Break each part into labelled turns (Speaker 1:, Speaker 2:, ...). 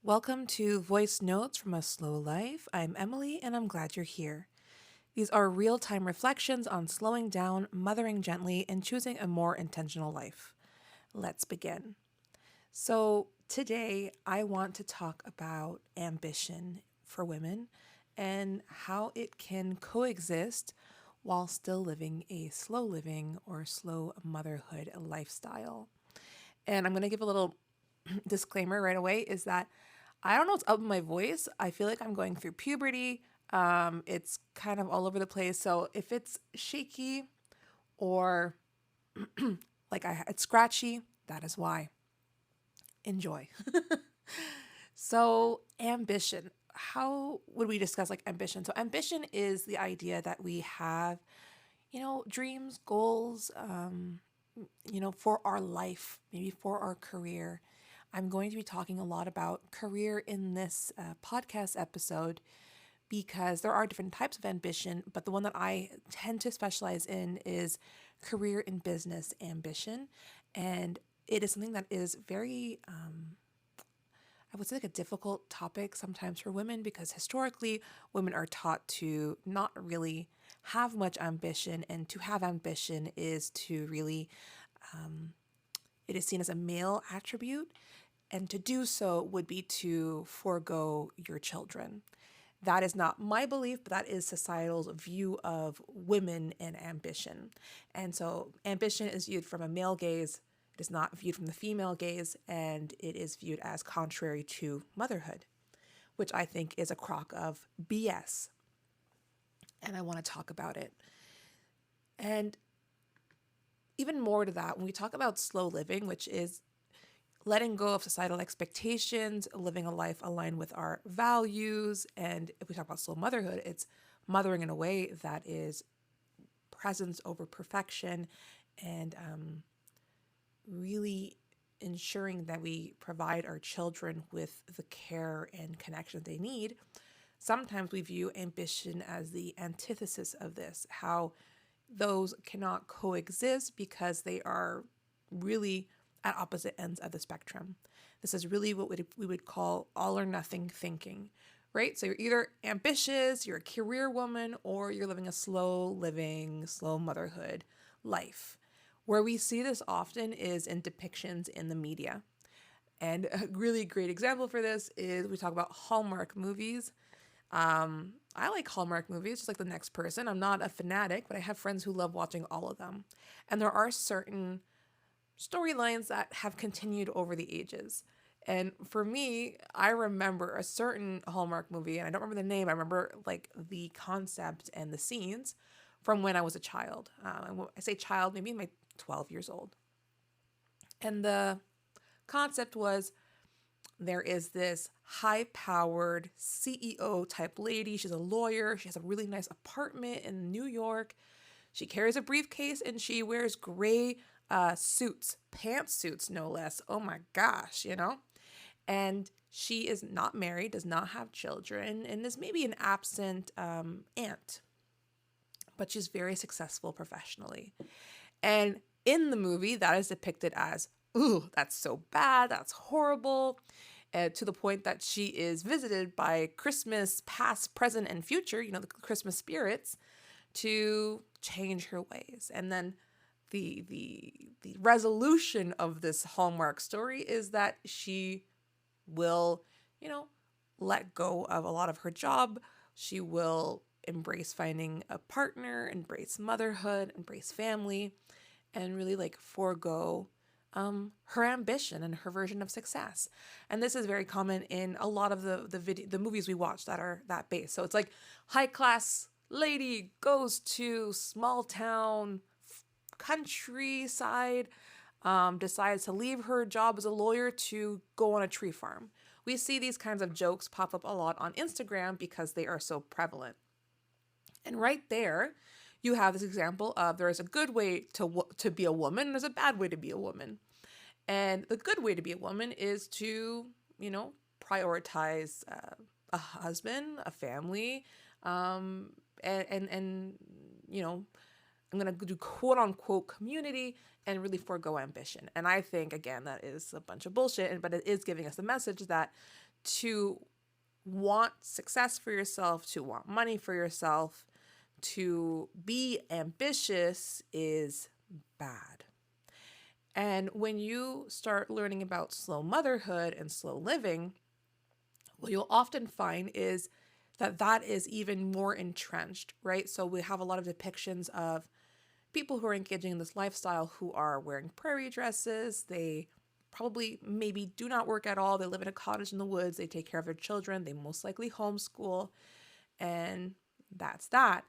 Speaker 1: Welcome to Voice Notes from a Slow Life. I'm Emily and I'm glad you're here. These are real time reflections on slowing down, mothering gently, and choosing a more intentional life. Let's begin. So, today I want to talk about ambition for women and how it can coexist while still living a slow living or slow motherhood lifestyle. And I'm going to give a little disclaimer right away is that I don't know what's up with my voice. I feel like I'm going through puberty. It's kind of all over the place. So if it's shaky or it's scratchy, that is why. Enjoy. So ambition. How would we discuss ambition? So ambition is the idea that we have, dreams, goals, for our life, maybe for our career. I'm going to be talking a lot about career in this podcast episode because there are different types of ambition, but the one that I tend to specialize in is career in business ambition. And it is something that is very, I would say, like a difficult topic sometimes for women because historically women are taught to not really have much ambition, and to have ambition is to really, it is seen as a male attribute, and to do so would be to forego your children. That is not my belief, but that is societal's view of women and ambition. And so ambition is viewed from a male gaze. It is not viewed from the female gaze, and it is viewed as contrary to motherhood, which I think is a crock of BS. And I want to talk about it. And even more to that, when we talk about slow living, which is letting go of societal expectations, living a life aligned with our values. And if we talk about slow motherhood, it's mothering in a way that is presence over perfection, and really ensuring that we provide our children with the care and connection they need. Sometimes we view ambition as the antithesis of this, how those cannot coexist because they are really at opposite ends of the spectrum. This is really what we would call all or nothing thinking, right? So you're either ambitious, you're a career woman, or you're living a slow living, slow motherhood life. Where we see this often is in depictions in the media. And a really great example for this is we talk about Hallmark movies. I like Hallmark movies just like the next person. I'm not a fanatic, but I have friends who love watching all of them. And there are certain storylines that have continued over the ages. And for me, I remember a certain Hallmark movie, and I don't remember the name. I remember like the concept and the scenes from when I was a child. And when I say child, maybe in my 12 years old. And the concept was there is this high powered CEO type lady. She's a lawyer. She has a really nice apartment in New York. She carries a briefcase and she wears gray suits, pantsuits, no less. Oh my gosh, And she is not married, does not have children, and is maybe an absent aunt. But she's very successful professionally. And in the movie, that is depicted as, ooh, that's so bad, that's horrible, to the point that she is visited by Christmas past, present, and future, the Christmas spirits, to change her ways. And then the resolution of this Hallmark story is that she will, let go of a lot of her job. She will embrace finding a partner, embrace motherhood, embrace family, and really forego her ambition and her version of success. And this is very common in a lot of the movies we watch that are that based. So it's like high class lady goes to small town countryside, decides to leave her job as a lawyer to go on a tree farm. We see these kinds of jokes pop up a lot on Instagram because they are so prevalent. And right there, you have this example of there is a good way to be a woman, and there's a bad way to be a woman. And the good way to be a woman is to, prioritize a husband, a family, and I'm going to do quote unquote community and really forego ambition. And I think, again, that is a bunch of bullshit, but it is giving us the message that to want success for yourself, to want money for yourself, to be ambitious is bad. And when you start learning about slow motherhood and slow living, what you'll often find is that that is even more entrenched, right? So we have a lot of depictions of people who are engaging in this lifestyle who are wearing prairie dresses. They probably maybe do not work at all. They live in a cottage in the woods. They take care of their children. They most likely homeschool. And that's that.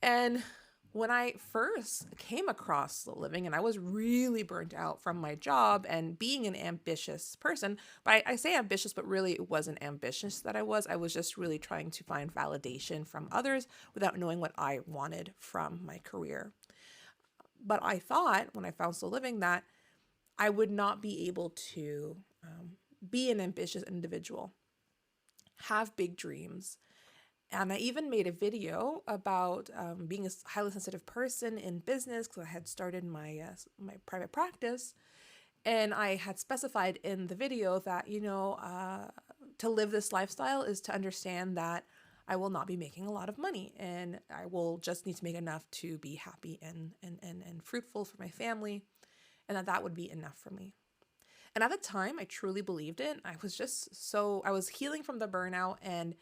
Speaker 1: And when I first came across slow living, and I was really burnt out from my job and being an ambitious person, but I say ambitious, but really it wasn't ambitious that I was. I was just really trying to find validation from others without knowing what I wanted from my career. But I thought when I found slow living that I would not be able to be an ambitious individual, have big dreams. And I even made a video about being a highly sensitive person in business because I had started my private practice, and I had specified in the video that to live this lifestyle is to understand that I will not be making a lot of money, and I will just need to make enough to be happy and fruitful for my family, and that would be enough for me. And at the time, I truly believed it. I was healing from the burnout, and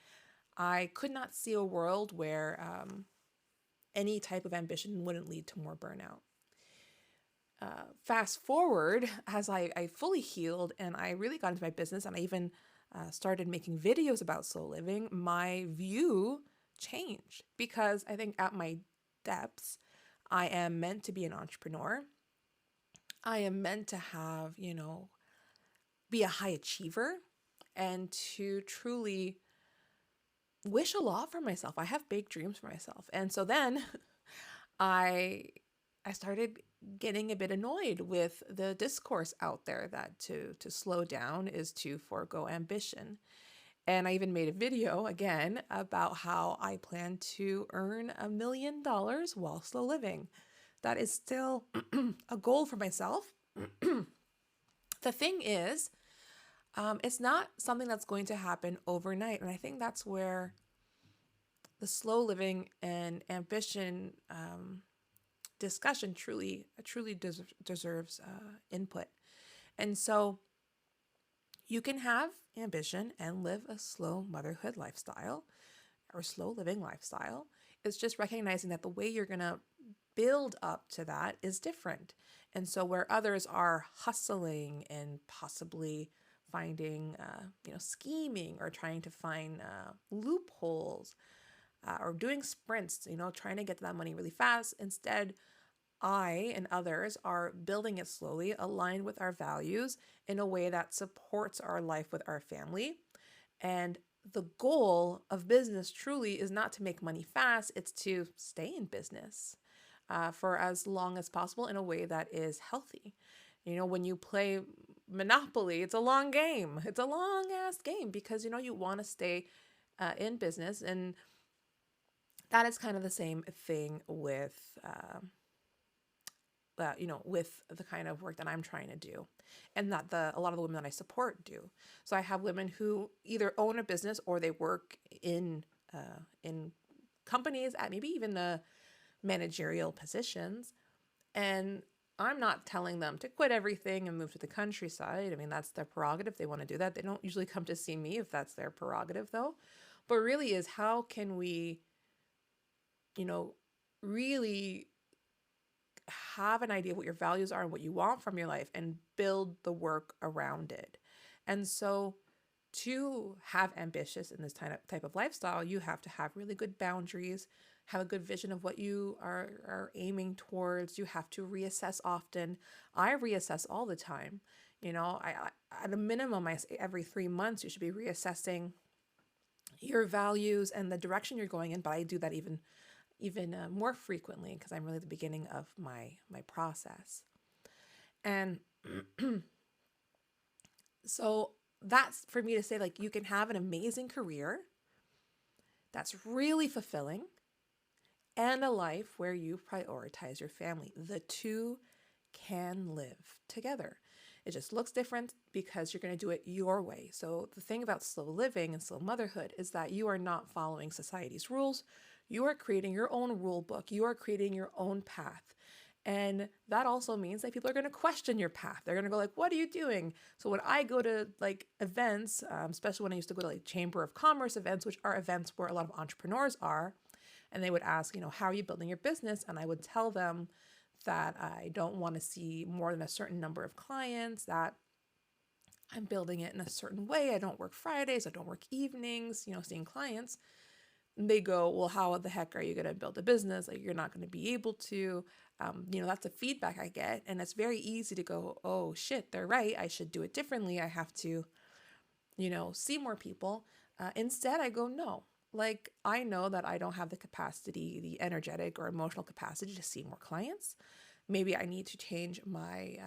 Speaker 1: I could not see a world where any type of ambition wouldn't lead to more burnout. Fast forward, as I fully healed and I really got into my business, and I even started making videos about slow living, my view changed, because I think at my depths, I am meant to be an entrepreneur. I am meant to have, be a high achiever and to truly wish a lot for myself. I have big dreams for myself. And so then I started getting a bit annoyed with the discourse out there that to slow down is to forego ambition. And I even made a video again about how I plan to earn $1 million while slow living. That is still a goal for myself. The thing is, it's not something that's going to happen overnight. And I think that's where the slow living and ambition discussion truly deserves input. And so you can have ambition and live a slow motherhood lifestyle or slow living lifestyle. It's just recognizing that the way you're going to build up to that is different. And so where others are hustling and possibly finding, scheming or trying to find loopholes or doing sprints, trying to get to that money really fast. Instead, I and others are building it slowly, aligned with our values in a way that supports our life with our family. And the goal of business truly is not to make money fast, it's to stay in business for as long as possible in a way that is healthy. When you play Monopoly, it's a long game. It's a long ass game because, you want to stay in business. And that is kind of the same thing with, with the kind of work that I'm trying to do, and that a lot of the women that I support do. So I have women who either own a business or they work in companies at maybe even the managerial positions, and I'm not telling them to quit everything and move to the countryside. I mean, that's their prerogative. They want to do that. They don't usually come to see me if that's their prerogative, though. But really is, how can we, really have an idea what your values are and what you want from your life and build the work around it. And so to have ambitious in this type of lifestyle, you have to have really good boundaries, have a good vision of what you are aiming towards. You have to reassess often. I reassess all the time. I at a minimum, I say every 3 months, you should be reassessing your values and the direction you're going in. But I do that even more frequently because I'm really at the beginning of my process. And so that's for me to say, like, you can have an amazing career that's really fulfilling and a life where you prioritize your family. The two can live together. It just looks different because you're going to do it your way. So the thing about slow living and slow motherhood is that you are not following society's rules. You are creating your own rule book. You are creating your own path. And that also means that people are going to question your path. They're going to go like, what are you doing? So when I go to like events, especially when I used to go to like Chamber of Commerce events, which are events where a lot of entrepreneurs are, and they would ask, how are you building your business? And I would tell them that I don't want to see more than a certain number of clients, that I'm building it in a certain way. I don't work Fridays. I don't work evenings, seeing clients. They go, well, how the heck are you going to build a business? Like, you're not going to be able to. That's the feedback I get. And it's very easy to go, oh, shit, they're right. I should do it differently. I have to, see more people. Instead, I go, no. Like, I know that I don't have the capacity, the energetic or emotional capacity to see more clients. Maybe I need to change my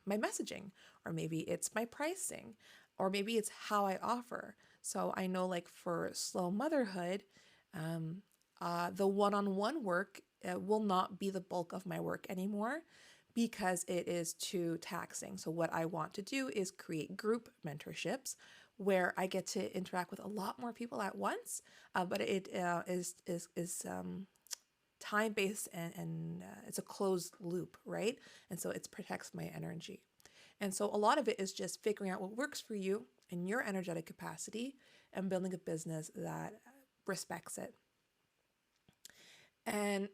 Speaker 1: messaging, or maybe it's my pricing, or maybe it's how I offer. So I know, like, for slow motherhood, the one-on-one work will not be the bulk of my work anymore because it is too taxing. So what I want to do is create group mentorships where I get to interact with a lot more people at once, but it is time based, and it's a closed loop, right? And so it protects my energy. And so a lot of it is just figuring out what works for you in your energetic capacity and building a business that respects it. And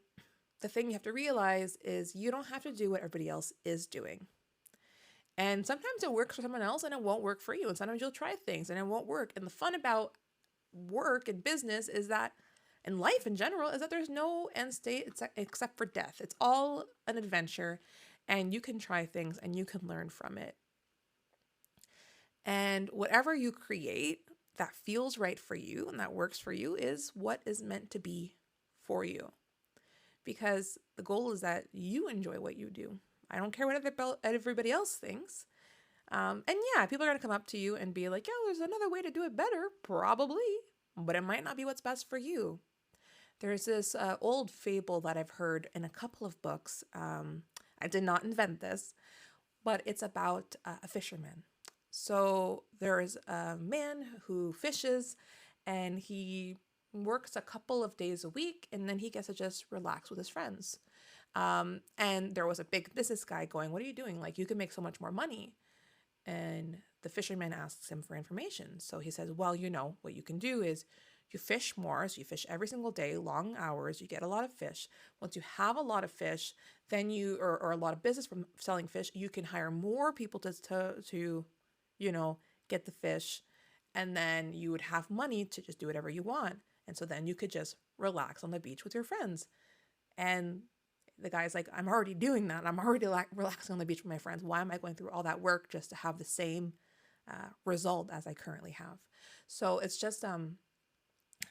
Speaker 1: the thing you have to realize is you don't have to do what everybody else is doing. And sometimes it works for someone else and it won't work for you. And sometimes you'll try things and it won't work. And the fun about work and business is that, and life in general, is that there's no end state except for death. It's all an adventure, and you can try things and you can learn from it. And whatever you create that feels right for you and that works for you is what is meant to be for you. Because the goal is that you enjoy what you do. I don't care what everybody else thinks. And yeah, people are going to come up to you and be like, yeah, there's another way to do it better, probably, but it might not be what's best for you. There's this old fable that I've heard in a couple of books. I did not invent this, but it's about a fisherman. So there is a man who fishes, and he works a couple of days a week, and then he gets to just relax with his friends. And there was a big business guy going, what are you doing? Like, you can make so much more money. And the fisherman asks him for information. So he says, well, what you can do is you fish more. So you fish every single day, long hours, you get a lot of fish. Once you have a lot of fish, then or a lot of business from selling fish, you can hire more people to get the fish. And then you would have money to just do whatever you want. And so then you could just relax on the beach with your friends. And the guy's like, I'm already doing that. I'm already relaxing on the beach with my friends. Why am I going through all that work just to have the same result as I currently have? So it's just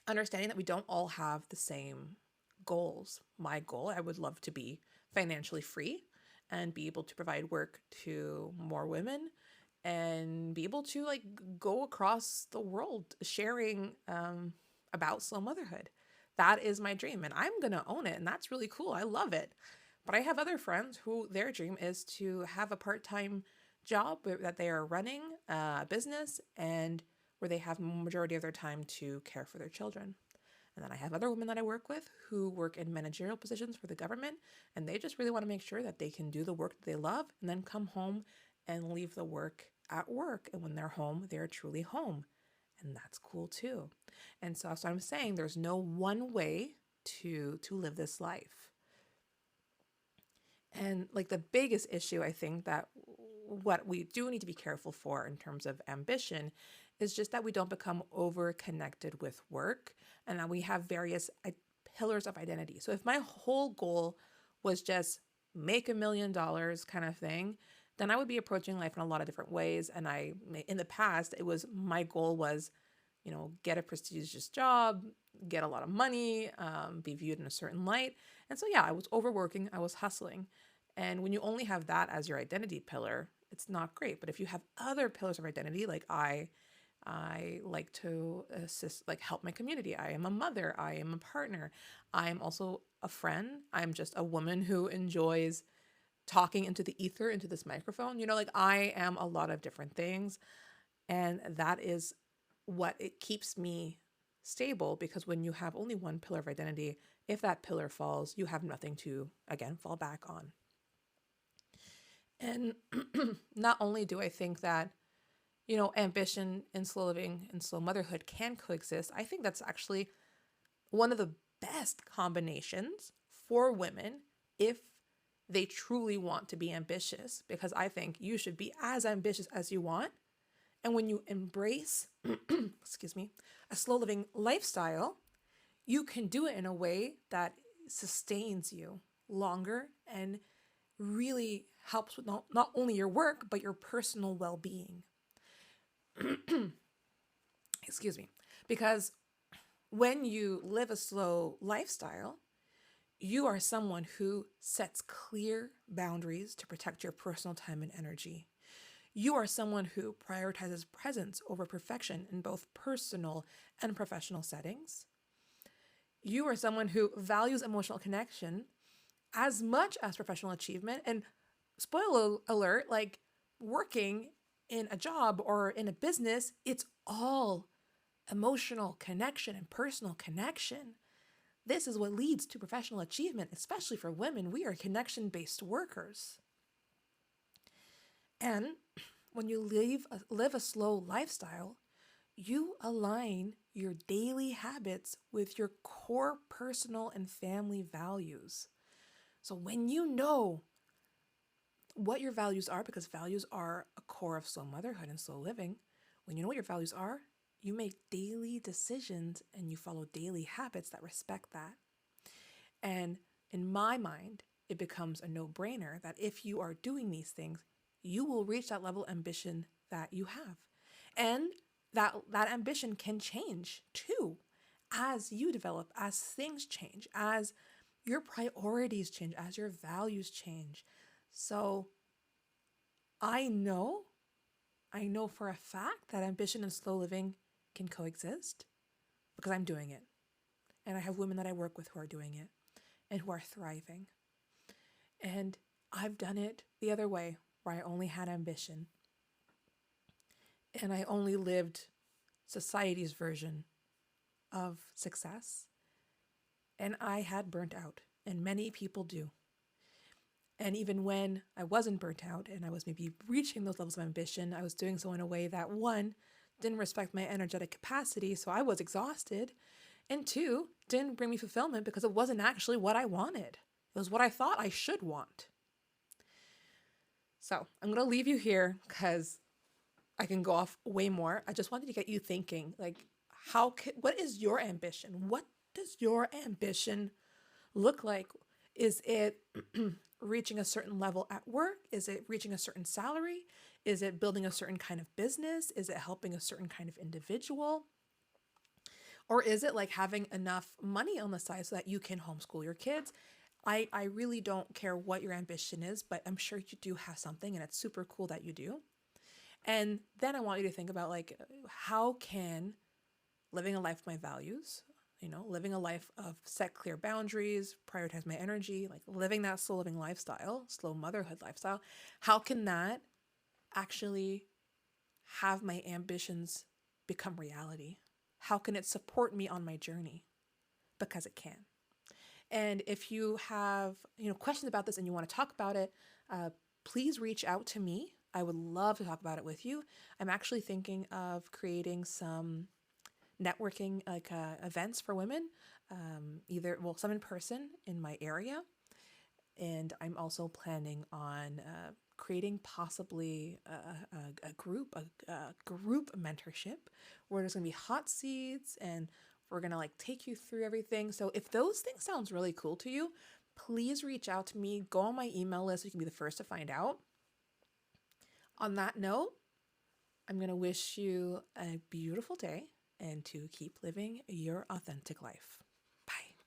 Speaker 1: understanding that we don't all have the same goals. My goal, I would love to be financially free and be able to provide work to more women and be able to like go across the world sharing about slow motherhood. That is my dream, and I'm going to own it, and that's really cool. I love it. But I have other friends who their dream is to have a part-time job that they are running a business and where they have majority of their time to care for their children. And then I have other women that I work with who work in managerial positions for the government, and they just really want to make sure that they can do the work that they love and then come home and leave the work at work. And when they're home, they're truly home. And that's cool too. And so that's what I'm saying. There's no one way to live this life. And like the biggest issue, I think that what we do need to be careful for in terms of ambition is just that we don't become over connected with work and that we have various pillars of identity. So if my whole goal was just make $1 million kind of thing, then I would be approaching life in a lot of different ways. And in the past, my goal was, get a prestigious job, get a lot of money, be viewed in a certain light. And so, yeah, I was overworking, I was hustling. And when you only have that as your identity pillar, it's not great. But if you have other pillars of identity, like I like to assist, like help my community. I am a mother. I am a partner. I am also a friend. I'm just a woman who enjoys talking into the ether, into this microphone. Like I am a lot of different things. And that is what it keeps me stable, because when you have only one pillar of identity, if that pillar falls, you have nothing to, again, fall back on. And not only do I think that, ambition and slow living and slow motherhood can coexist, I think that's actually one of the best combinations for women if they truly want to be ambitious, because I think you should be as ambitious as you want. And when you embrace, excuse me, a slow living lifestyle, you can do it in a way that sustains you longer and really helps with not only your work, but your personal well being. Excuse me. Because when you live a slow lifestyle, you are someone who sets clear boundaries to protect your personal time and energy. You are someone who prioritizes presence over perfection in both personal and professional settings. You are someone who values emotional connection as much as professional achievement. And spoiler alert, like working in a job or in a business, it's all emotional connection and personal connection. This is what leads to professional achievement, especially for women. We are connection-based workers. And when you live a slow lifestyle, you align your daily habits with your core personal and family values. So when you know what your values are, because values are a core of slow motherhood and slow living, when you know what your values are, you make daily decisions and you follow daily habits that respect that. And in my mind, it becomes a no-brainer that if you are doing these things, you will reach that level of ambition that you have. And that ambition can change too as you develop, as things change, as your priorities change, as your values change. So I know for a fact that ambition and slow living can coexist because I'm doing it. And I have women that I work with who are doing it and who are thriving. And I've done it the other way, where I only had ambition and I only lived society's version of success. And I had burnt out, and many people do. And even when I wasn't burnt out and I was maybe reaching those levels of ambition, I was doing so in a way that, one, didn't respect my energetic capacity, so I was exhausted, and two, didn't bring me fulfillment because it wasn't actually what I wanted. It was what I thought I should want. So I'm going to leave you here because I can go off way more. I just wanted to get you thinking, like, what is your ambition? What does your ambition look like? Is it reaching a certain level at work? Is it reaching a certain salary? Is it building a certain kind of business? Is it helping a certain kind of individual? Or is it like having enough money on the side so that you can homeschool your kids? I really don't care what your ambition is, but I'm sure you do have something, and it's super cool that you do. And then I want you to think about, like, how can living a life of my values, living a life of set clear boundaries, prioritize my energy, like living that slow living lifestyle, slow motherhood lifestyle, how can that actually have my ambitions become reality? How can it support me on my journey? Because it can. And if you have, questions about this and you want to talk about it, please reach out to me. I would love to talk about it with you. I'm actually thinking of creating some networking events for women, some in person in my area. And I'm also planning on creating possibly a group mentorship where there's going to be hot seats and we're going to like take you through everything. So if those things sounds really cool to you, please reach out to me. Go on my email list so you can be the first to find out. On that note, I'm going to wish you a beautiful day and to keep living your authentic life.